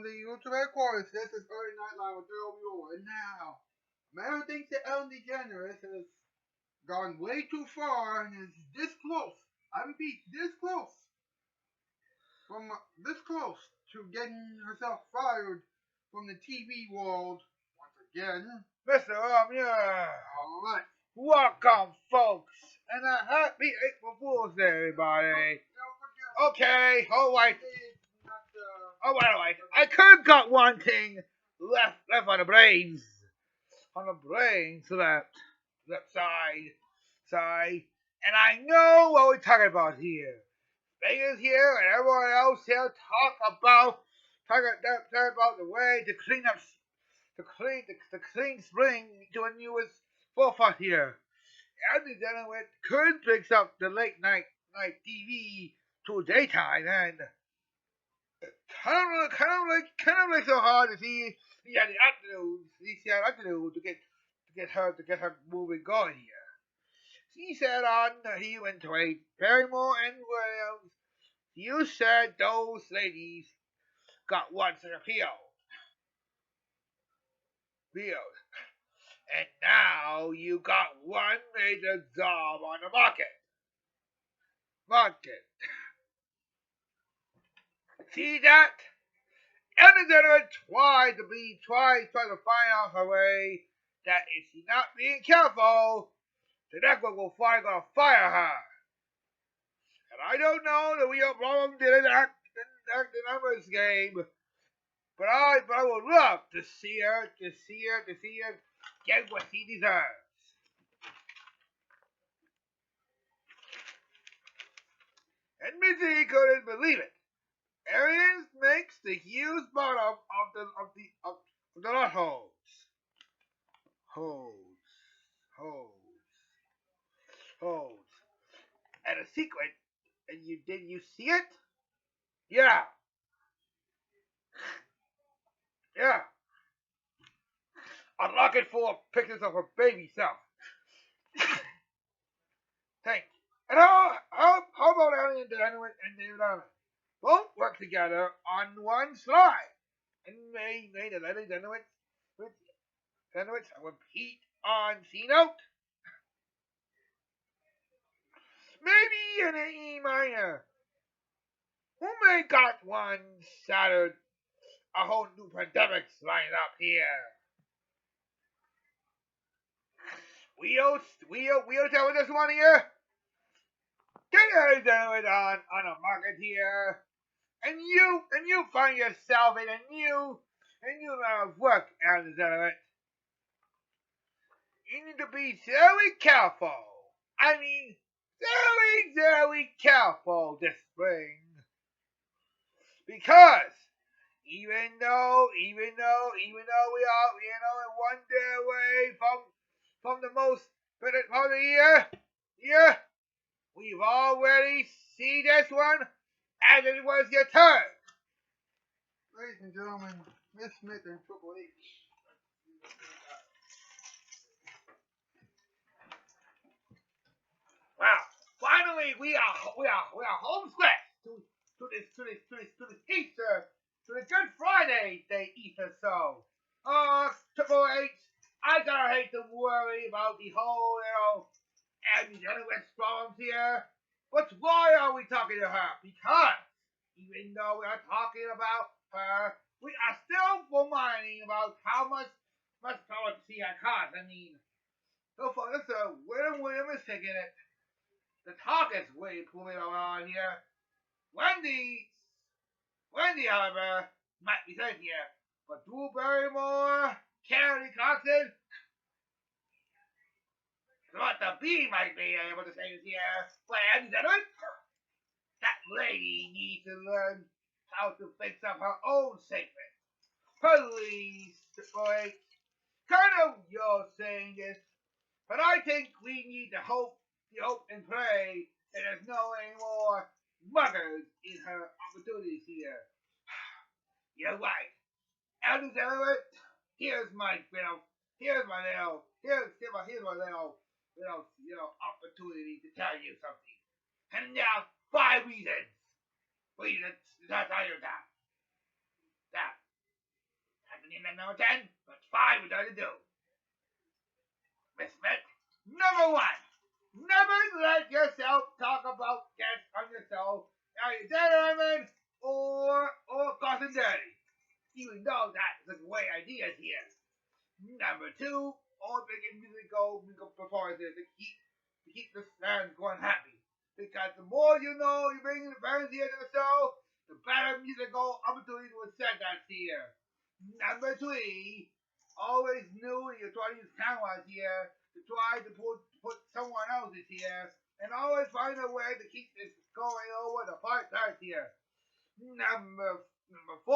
the YouTube headquarters. This is early Nightline with Earl. And now, Mary thinks that Ellen DeGeneres has gone way too far and is this close. I repeat, this close. From this close to getting herself fired from the TV world once again. Mr. Yeah. Alright. Welcome, folks, and a happy April Fool's Day, everybody. Okay, alright. Alright. I could have got one thing left on the brains. On the brains left side. And I know what we're talking about here. Vegas here and everyone else here talk about the way to clean up the clean spring to a newest forefront here. And then it could fix up the late night TV to daytime and kind of like so hard to see the afternoon to get her moving going here. She said on he went to a Barrymore and Williams. You said those ladies got one to appeal. And now you got one major job on the market. See that? Ellen DeGeneres tried to find out her way that if she's not being careful, the network will fire her. And I don't know that we have long did act the numbers game, but I would love to see her get what she deserves. And Missy couldn't believe it. Arians makes the huge bottom of the nut holes. And a secret. And did you see it? Yeah. A locket full of pictures of her baby self. Thanks. And how about Ellen and David Allen? Both work together on one slide. And made a letter Denowitz repeat on C-note. Maybe in an E minor. Who may got one shattered? A whole new pandemic's lined up here. We'll tell this one here. Get it on a market here. And you find yourself in a new line of work, Ellen DeGeneres. You need to be very careful. I mean, very careful this spring. Because even though we are, one day away from the most finished part of the year, we've already seen this one, and it was your turn. Ladies and gentlemen, Miss Smith and Triple H. Wow! Finally, we are home stretch to this Easter, to the Good Friday Day Easter show. Triple H, I don't hate to worry about the whole, Ellen DeGeneres problems here. But why are we talking to her? Because even though we are talking about her, we are still reminding about how much power she has cost. I mean, so far, this William is taking it. The talk is way moving around here. Wendy, however, might be safe here. But Drew Barrymore, Kelly Clarkson, what the bee might be able to say this here. Well, that lady needs to learn how to fix up her own statement. Please, boy, kind of you're saying this, but I think we need to hope and pray that there's no any more muggers in her opportunities here. You're right. Ellen DeGeneres, here's my little opportunity to tell you something. And now 5 reasons for you to tell you that. Number 10, but 5 we got to do. Miss Smith, number 1. Never let yourself talk about guests on yourself. Are you dead, or causing dirty? Even though that is the way ideas here. Number 2, all big musical performances to keep the fans going happy. Because the more you know you bring the fans here to the show, the better musical opportunities will set that here. Number 3, always knew you try to use cameras here to try to put someone else's here, and always find a way to keep this going over the part here. Number 4,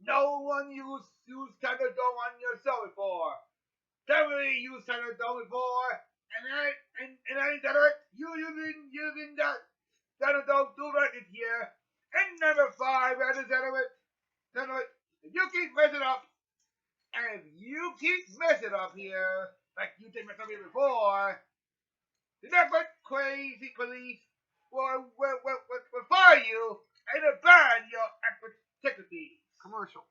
no one used Thunderdome on your show before. Definitely used Thunderdome before, and I did it. You using that Thunderdome to record here. And number 5, I just said it. If you keep messing up, and if you keep messing up here, like you did mess up here before, the never crazy police will fire you and ban your activities. Commercial.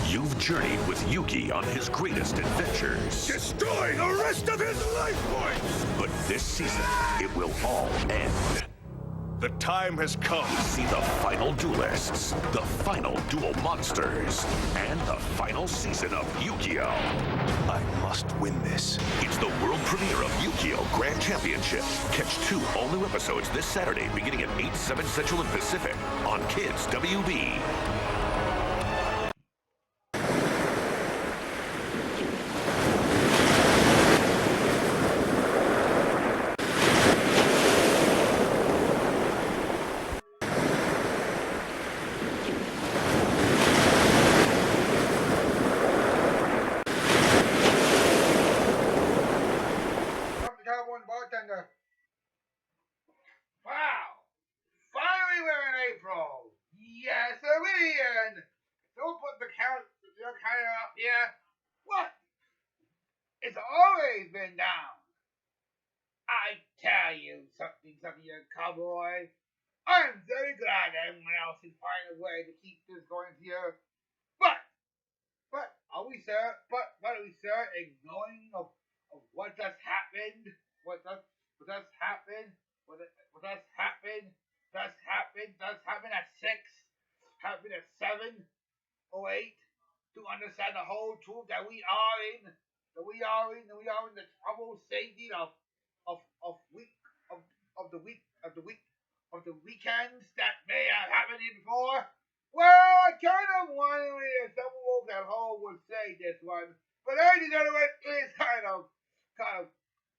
You've journeyed with Yuki on his greatest adventures. Destroy the rest of his life points! But this season, it will all end. The time has come. See the final duelists, the final duel monsters, and the final season of Yu-Gi-Oh! I must win this. It's the world premiere of Yu-Gi-Oh! Grand Championship. Catch 2 all-new episodes this Saturday beginning at 8, 7 Central and Pacific on Kids WB. Bartender. Wow! Finally we're in April! Yes, we're in! Don't put the counter up here. What? It's always been down. I tell you something, you cowboy. I'm very glad everyone else is finding a way to keep this going here. But are we ignoring of what just happened? What just happened at 6, happened at 7 or 8, to understand the whole truth that we are in the troubled safety of the weekends that may have happened before. Well, I kind of wondered if someone at home would say this one, but ladies and gentlemen, it is kind of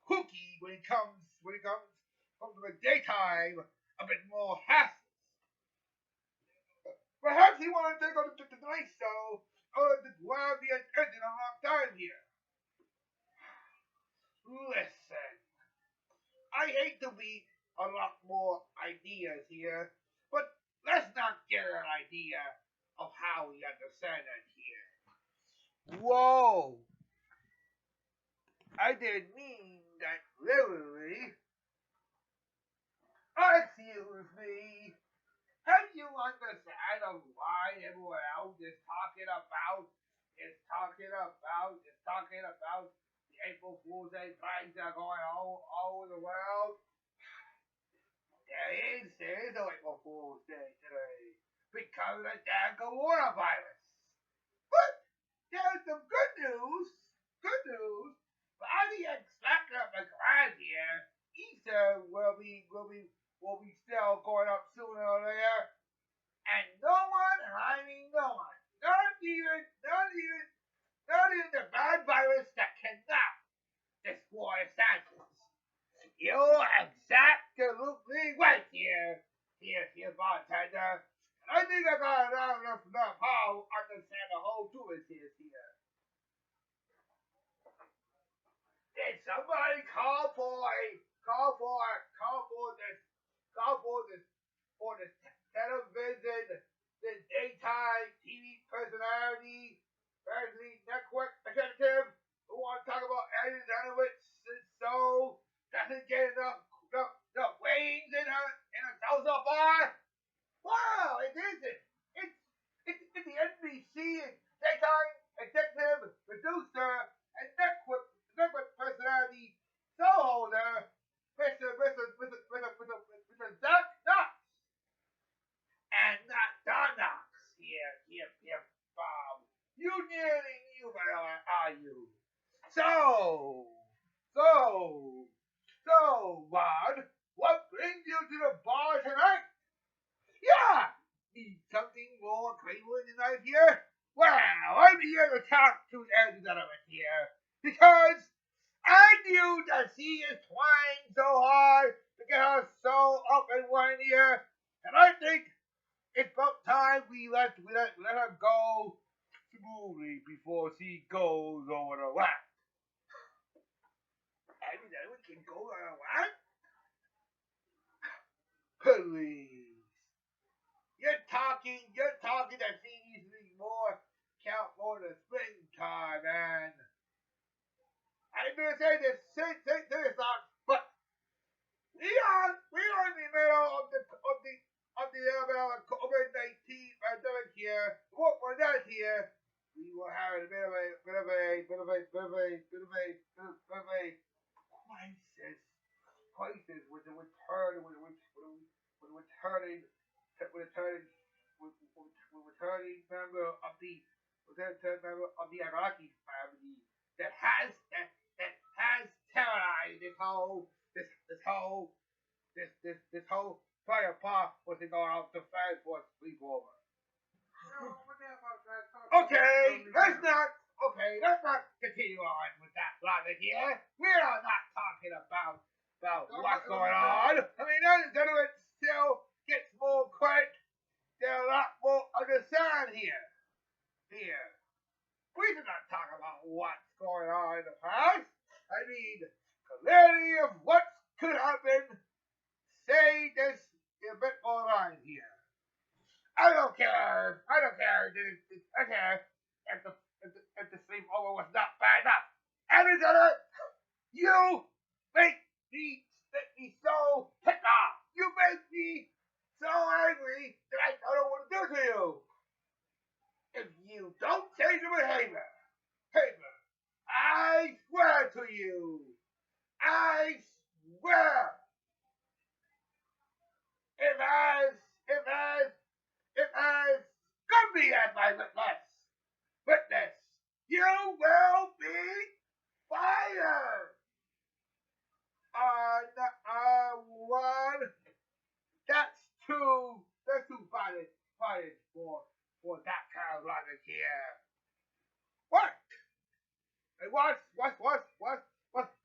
kooky when it comes to the daytime, a bit more hassle. Perhaps he wanted to go to the night show or to dwell the attention a long time here. Listen, I hate to be a lot more ideas here, but let's not get an idea of how we understand it here. Whoa! I didn't mean that literally. Excuse me. Have you understand of why everyone else is talking about the April Fool's Day pranks that are going all over the world? There is no April Fool's Day today because of the damn coronavirus. But there's some good news. By the expected of the grand year, Easter will be still going up sooner or later, and no one, not even the bad virus that cannot destroy Santos. You're exactly right here, bartender. I think I got enough how to understand the whole truth is here. Did somebody call for this television, this daytime TV personality network executive who want to talk about Ellen DeGeneres so doesn't get enough ratings in her social bar? Cleveland tonight here? Well, I'm here to talk to Ellen DeGeneres here because I knew that she is trying so hard to get her soul up and running here, and I think it's about time we let her go smoothly before she goes over the line. Ellen DeGeneres can go over the line? Please. You're talking that she needs to be more count more in the springtime, man. I'm gonna say this song, but we are in the middle of the COVID-19 pandemic here. What we're not here, we will have a bit of a crisis with the returning member of the Iraqi family that has terrorized this whole fire park was going out to fight for a sleepover. Let's not continue on with that logic here. We are not talking about what's going on. I mean, it still gets more credit. There's a lot more understand here. We did not talk about what's going on in the past. I mean, clarity of what could happen. Say this in a bit more line here. I don't care. I don't care if the sleepover was not bad enough. Alexander, you make me so ticked off. You make me so angry that I don't know what to do to you. If you don't change your behavior, I swear to you, I swear, if as Gumby as my witness, you will be fired. One, that's too fired for that kind of logic here. What? And what's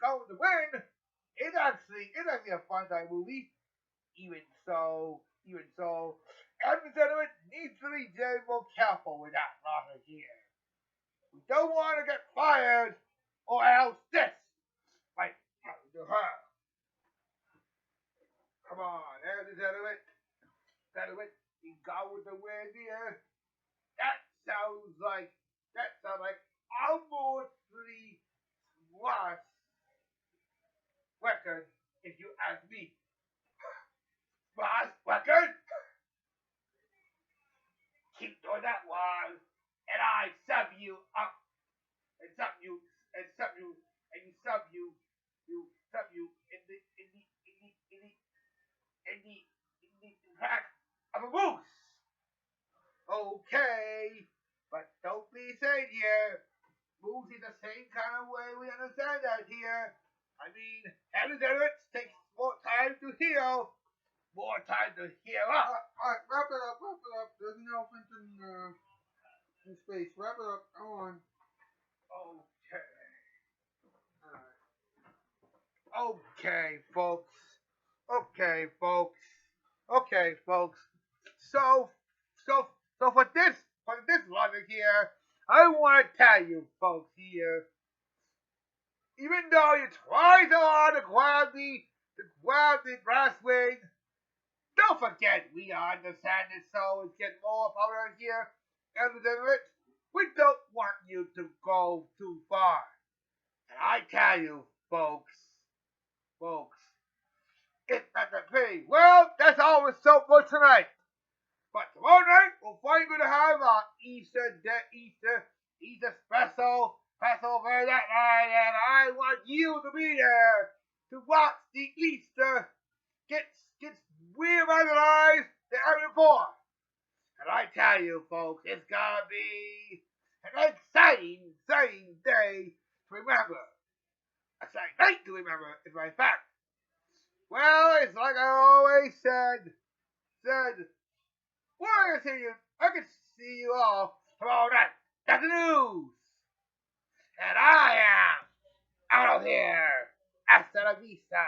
going to win? It's actually a fun time movie. Even so, Ellen needs to be very more careful with that logic here. We don't want to get fired, or else this might happen to her. Come on, Ellen, you go with the wind here. That sounds like almost the worst record, if you ask me. Worst record? Keep doing that one, and I sub you up, and you sub you in the crack of a moose. Okay, but don't be saying here. Moose is the same kind of way we understand that here. I mean, Ellen takes more time to heal. More time to heal up. Alright, wrap it up. There's an elephant in space. Wrap it up. Go on. Okay, folks. So for this logic here, I want to tell you folks here, even though you try so hard to grab the grass wing, don't forget we understand this soul is getting more popular here. And we don't want you to go too far. And I tell you, folks, it's not the pity. Well, that's all we're so for tonight. But tomorrow night, we're finally going to have our Easter special over that night, and I want you to be there to watch the Easter gets weird revitalized the ever before. And I tell you, folks, it's gonna be an exciting day to remember. Exciting night to remember, in my fact. Well, it's like I always said, I can see you all tomorrow night. That's the news. And I am out of here. Hasta la vista,